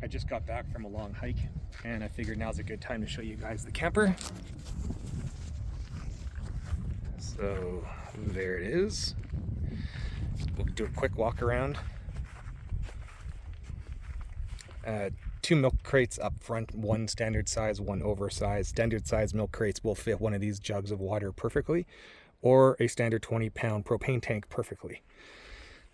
I just got back from a long hike and I figured now's a good time to show you guys the camper. So there it is. We'll do a quick walk around. 2 milk crates up front, one standard size, one oversized. Standard size milk crates will fit one of these jugs of water perfectly, or a standard 20-pound propane tank perfectly.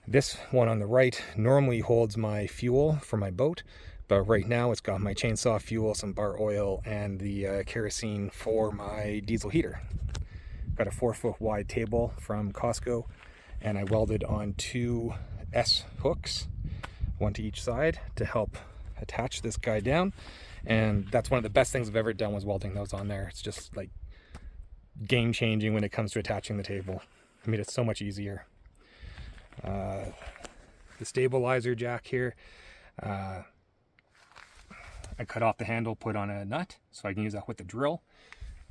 This one on the right normally holds my fuel for my boat, but right now it's got my chainsaw fuel, some bar oil, and the kerosene for my diesel heater. Got a 4-foot wide table from Costco, and I welded on 2 S hooks, one to each side, to help attach this guy down. And that's one of the best things I've ever done, was welding those on there. It's just like game changing when it comes to attaching the table. I mean, it's so much easier. The stabilizer jack here, I cut off the handle, put on a nut so I can use that with the drill.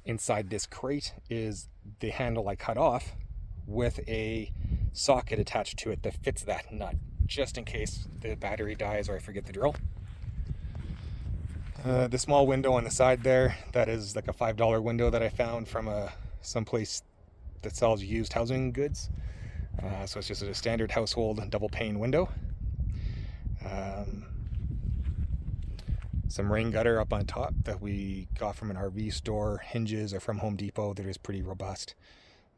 Inside this crate is the handle I cut off with a socket attached to it that fits that nut, just in case the battery dies or I forget the drill. The small window on the side there, that is like a $5 window that I found from someplace that sells used housing goods. So it's just a standard household double pane window. Some rain gutter up on top that we got from an RV store. Hinges are from Home Depot. They're just pretty robust.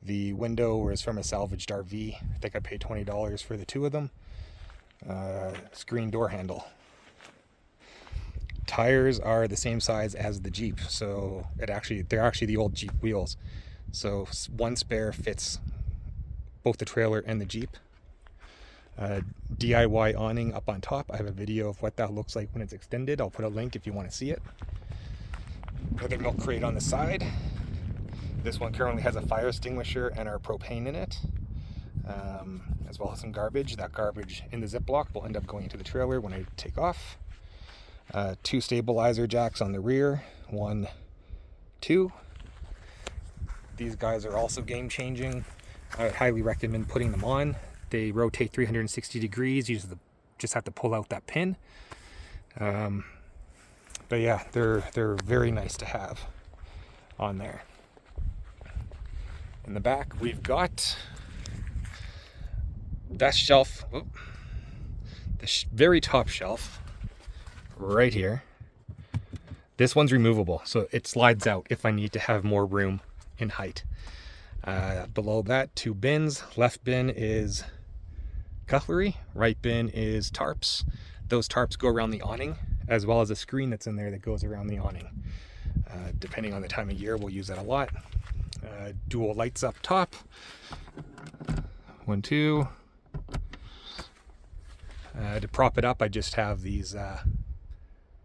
The window is from a salvaged RV. I think I paid $20 for the 2 of them. Screen door handle. Tires are the same size as the Jeep, so they're actually the old Jeep wheels. So one spare fits both the trailer and the Jeep. DIY awning up on top. I have a video of what that looks like when it's extended. I'll put a link if you want to see it. Another milk crate on the side. This one currently has a fire extinguisher and our propane in it, as well as some garbage. That garbage in the Ziploc will end up going into the trailer when I take off. 2 stabilizer jacks on the rear, 1, 2. These guys are also game changing. I would highly recommend putting them on. They rotate 360 degrees. You just have to pull out that pin. But yeah, they're very nice to have on there. In the back, we've got that shelf. The very top shelf right here. This one's removable, so it slides out if I need to have more room in height. Below that, 2 bins. Left bin is cutlery, right bin is tarps. Those tarps go around the awning, as well as a screen that's in there that goes around the awning. Depending on the time of year, we'll use that a lot. Dual lights up top. 1, 2. To prop it up, I just have these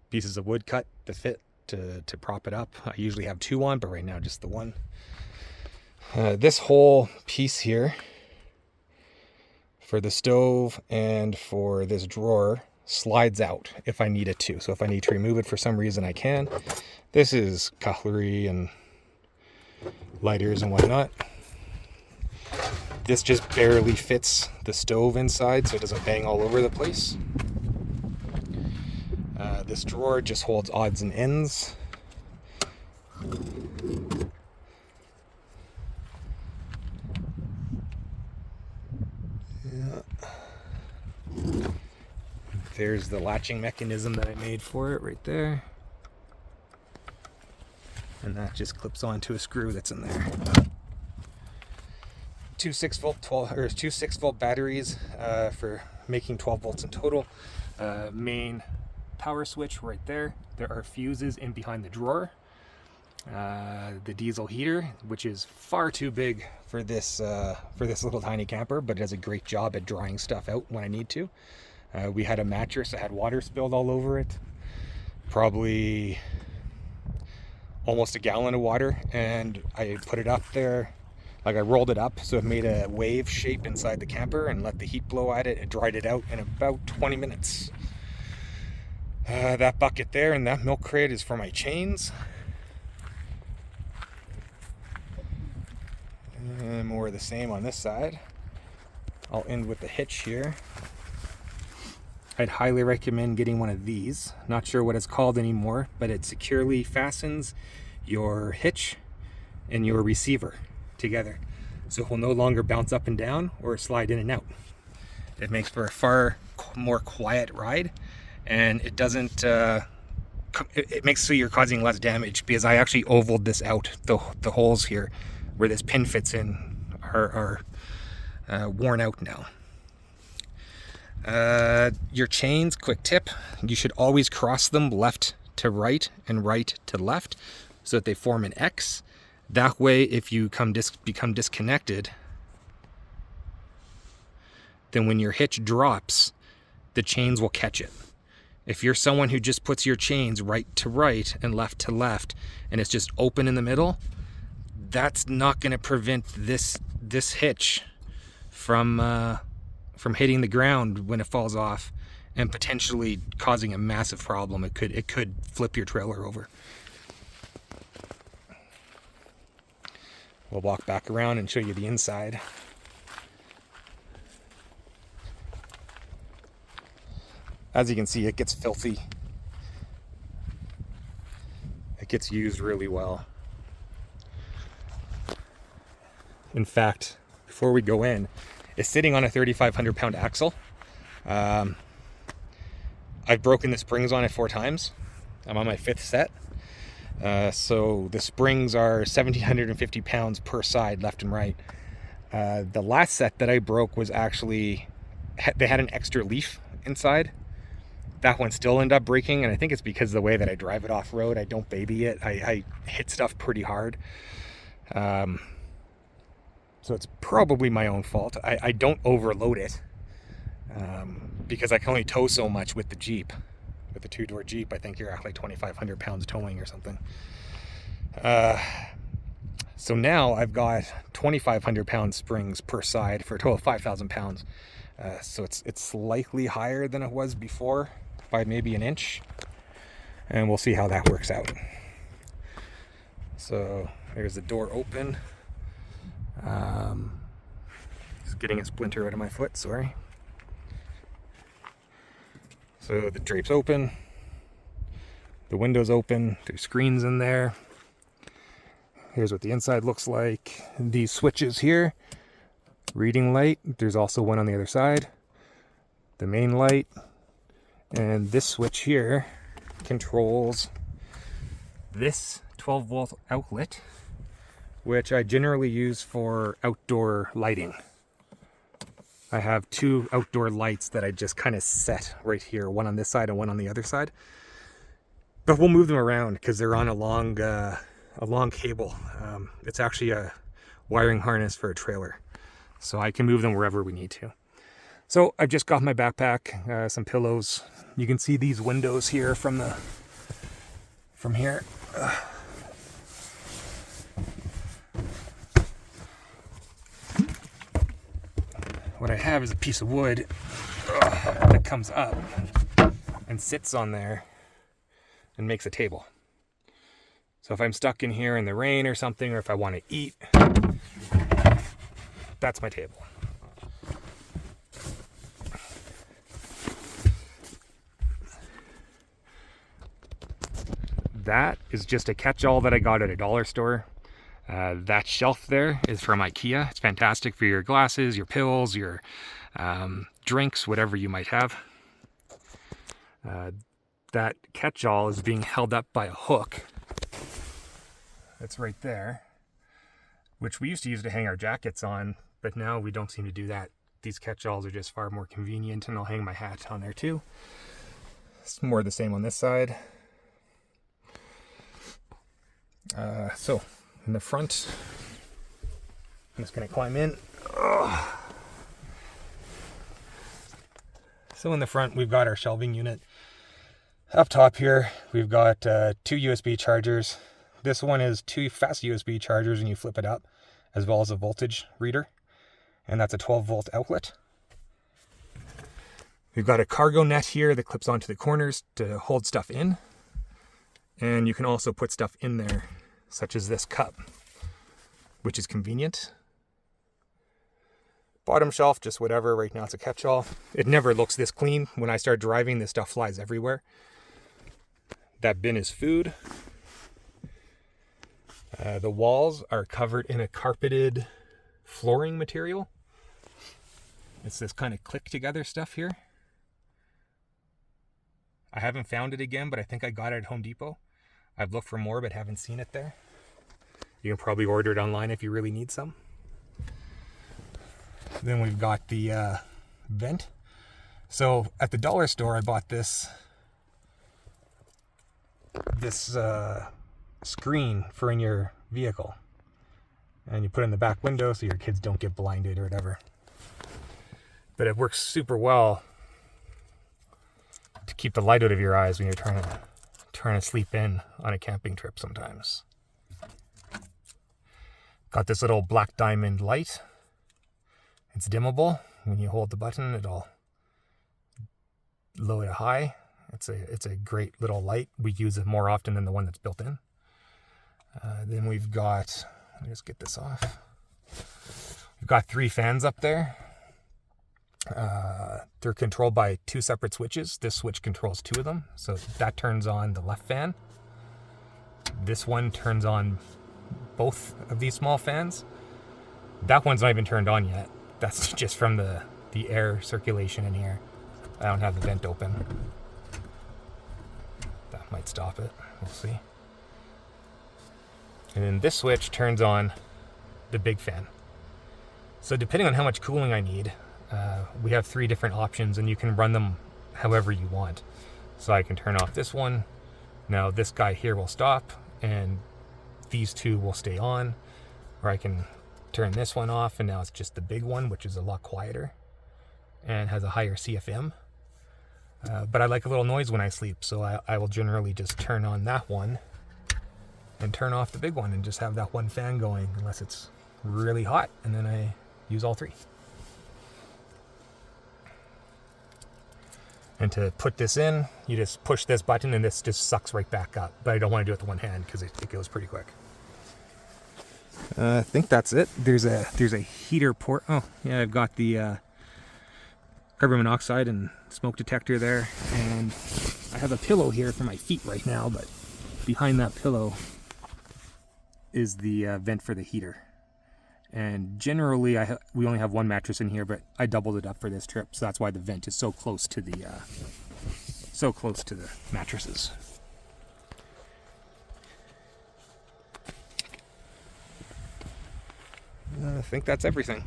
pieces of wood cut to fit to prop it up. I usually have 2 on, but right now just the 1. This whole piece here for the stove and for this drawer slides out if I need it to. So if I need to remove it for some reason, I can. This is cutlery and lighters and whatnot. This just barely fits the stove inside, so it doesn't bang all over the place. This drawer just holds odds and ends. Yeah. There's the latching mechanism that I made for it right there. And that just clips onto a screw that's in there. 2 6-volt batteries for making 12 volts in total. Main power switch right there. There are fuses in behind the drawer. The diesel heater, which is far too big for this little tiny camper, but it does a great job at drying stuff out when I need to. We had a mattress that had water spilled all over it, probably almost a gallon of water, and I put it up there. Like, I rolled it up so it made a wave shape inside the camper and let the heat blow at it. It dried it out in about 20 minutes. That bucket there and that milk crate is for my chains. And more of the same on this side. I'll end with the hitch here. I'd highly recommend getting one of these. Not sure what it's called anymore, but it securely fastens your hitch and your receiver together, so it will no longer bounce up and down or slide in and out. It makes for a far more quiet ride, and it doesn't it makes so you're causing less damage, because I actually ovaled this out. The holes here where this pin fits in are worn out now. Your chains, quick tip, you should always cross them left to right and right to left so that they form an X. That way, if you become disconnected, then when your hitch drops, the chains will catch it. If you're someone who just puts your chains right to right and left to left, and it's just open in the middle, that's not going to prevent this hitch from hitting the ground when it falls off and potentially causing a massive problem. It could flip your trailer over. We'll walk back around and show you the inside. As you can see, it gets filthy. It gets used really well. In fact, before we go in, it's sitting on a 3,500 pound axle. I've broken the springs on it 4 times. I'm on my 5th set. So the springs are 1,750 pounds per side, left and right. The last set that I broke was actually, they had an extra leaf inside. That one still ended up breaking, and I think it's because of the way that I drive it off-road. I don't baby it. I hit stuff pretty hard. So it's probably my own fault. I don't overload it because I can only tow so much with the Jeep. With the 2-door Jeep, I think you're at like 2,500 pounds towing or something. So now I've got 2,500 pound springs per side for a total of 5,000 pounds. So it's slightly higher than it was before by maybe an inch, and we'll see how that works out. So there's the door open. Just getting a splinter out of my foot, sorry. So the drape's open, the window's open, there's screens in there. Here's what the inside looks like. These switches here, reading light, there's also one on the other side, the main light, and this switch here controls this 12 volt outlet, which I generally use for outdoor lighting. I have 2 outdoor lights that I just kind of set right here, one on this side and one on the other side. But we'll move them around because they're on a long cable. It's actually a wiring harness for a trailer, so I can move them wherever we need to. So I've just got my backpack, some pillows. You can see these windows here from here. What I have is a piece of wood that comes up and sits on there and makes a table. So if I'm stuck in here in the rain or something, or if I want to eat, that's my table. That is just a catch-all that I got at a dollar store. That shelf there is from IKEA. It's fantastic for your glasses, your pills, your drinks, whatever you might have. That catch-all is being held up by a hook. That's right there, which we used to use to hang our jackets on, but now we don't seem to do that. These catch-alls are just far more convenient, and I'll hang my hat on there too. It's more the same on this side. So in the front, I'm just going to climb in. So in the front, we've got our shelving unit. Up top here, we've got 2 USB chargers. This one is 2 fast USB chargers, and you flip it up, as well as a voltage reader. And that's a 12 volt outlet. We've got a cargo net here that clips onto the corners to hold stuff in. And you can also put stuff in there, such as this cup, which is convenient. Bottom shelf, just whatever. Right now it's a catch-all. It never looks this clean. When I start driving, this stuff flies everywhere. That bin is food. The walls are covered in a carpeted flooring material. It's this kind of click together stuff here. I haven't found it again, but I think I got it at Home Depot. I've looked for more, but haven't seen it there. You can probably order it online if you really need some. Then we've got the vent. So at the dollar store, I bought this screen for in your vehicle, and you put it in the back window so your kids don't get blinded or whatever. But it works super well to keep the light out of your eyes when you're trying to sleep in on a camping trip sometimes. Got this little black diamond light. It's dimmable. When you hold the button, it'll low to high. It's a great little light. We use it more often than the one that's built in. Then we've got, let me just get this off. We've got 3 fans up there. They're controlled by 2 separate switches. This switch controls 2 of them. So that turns on the left fan. This one turns on both of these small fans. That one's not even turned on yet. That's just from the air circulation in here. I don't have the vent open. That might stop it. We'll see. And then this switch turns on the big fan. So depending on how much cooling I need, we have 3 different options, and you can run them however you want. So I can turn off this one. Now this guy here will stop, and these 2 will stay on. Or I can turn this one off, and now it's just the big one, which is a lot quieter and has a higher CFM. But I like a little noise when I sleep, so I will generally just turn on that one and turn off the big one and just have that one fan going unless it's really hot, and then I use all 3. And to put this in, you just push this button and this just sucks right back up. But I don't want to do it with one hand because it goes pretty quick. I think that's it. There's a heater port. Oh, yeah, I've got the carbon monoxide and smoke detector there. And I have a pillow here for my feet right now, but behind that pillow is the vent for the heater. And generally, we only have one mattress in here, but I doubled it up for this trip, so that's why the vent is so close to the mattresses. I think that's everything.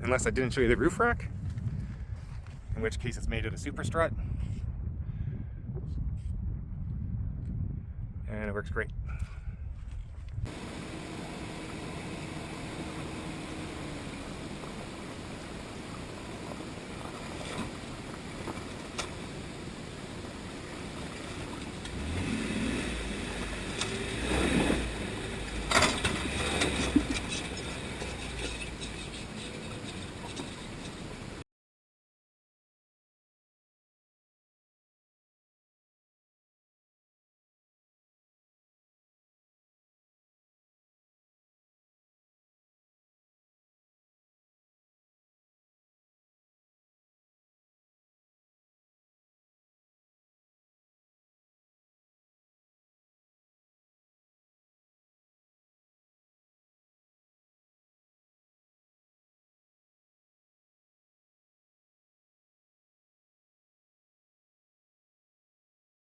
Unless I didn't show you the roof rack, in which case it's made out of super strut, and it works great.